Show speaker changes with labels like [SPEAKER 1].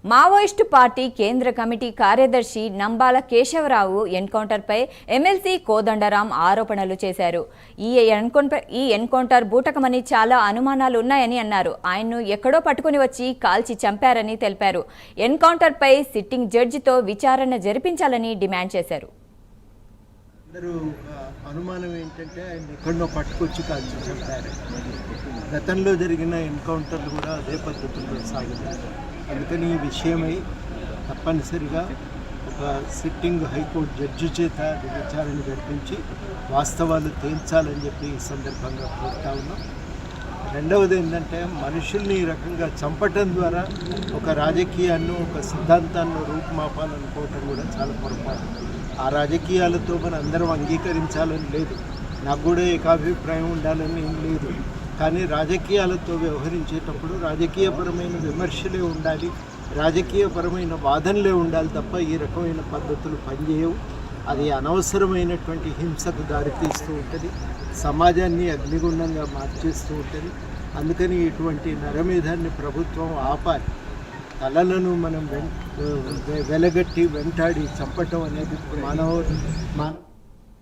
[SPEAKER 1] Maoist party కేంద్ర committee కార్యదర్శి Nambala Keshavarao ఎన్కౌంటర్పై MLC Kodandaram ఆరోపణలు చేశారు. ఈ ఎన్కౌంటర్ బూటకమని చాలా అనుమానాలు ఉన్నాయని అన్నారు. ఆయన్ను ఎక్కడో పట్టుకుని వచ్చి కాల్చి చంపారని తెలిపారు. ఎన్కౌంటర్పై సిట్టింగ్ జడ్జితో విచారణ జరిపించాలని డిమాండ్ చేశారు.
[SPEAKER 2] అనుమానం ఏంటంటే ఆయన ఎక్కడో పట్టుకొచ్చి కాల్చి చంపారు. గతంలో జరిగిన ఎన్కౌంటర్లు కూడా అదే పద్ధతుల్లో సాగుతాయి. అందుకని ఈ విషయమై తప్పనిసరిగా ఒక సిట్టింగ్ హైకోర్టు జడ్జి చేత విచారణ జరిపించి వాస్తవాలు తేల్చాలని చెప్పి ఈ సందర్భంగా కోరుతా ఉన్నాం. రెండవది ఏంటంటే మనుషుల్ని ఈ రకంగా చంపటం ద్వారా ఒక రాజకీయాన్ని ఒక సిద్ధాంతాన్ని రూపుమాపాలనుకోవటం కూడా చాలా పొరపాటు. ఆ రాజకీయాలతో మనం అందరం అంగీకరించాలని లేదు, నాకు కూడా ఏకాభిప్రాయం ఉండాలని ఏం లేదు. కానీ రాజకీయాలతో వ్యవహరించేటప్పుడు రాజకీయపరమైన విమర్శలే ఉండాలి, రాజకీయపరమైన వాదనలే ఉండాలి తప్ప ఈ రకమైన పద్ధతులు పనిచేయవు. అది అనవసరమైనటువంటి హింసకు దారితీస్తూ ఉంటుంది, సమాజాన్ని అగ్నిగుండంగా మార్చేస్తూ ఉంటుంది. అందుకని ఇటువంటి నరమేధాన్ని ప్రభుత్వం ఆపాలి. తలలను మనం వెలగట్టి వెంటాడి చంపటం అనేది మానవ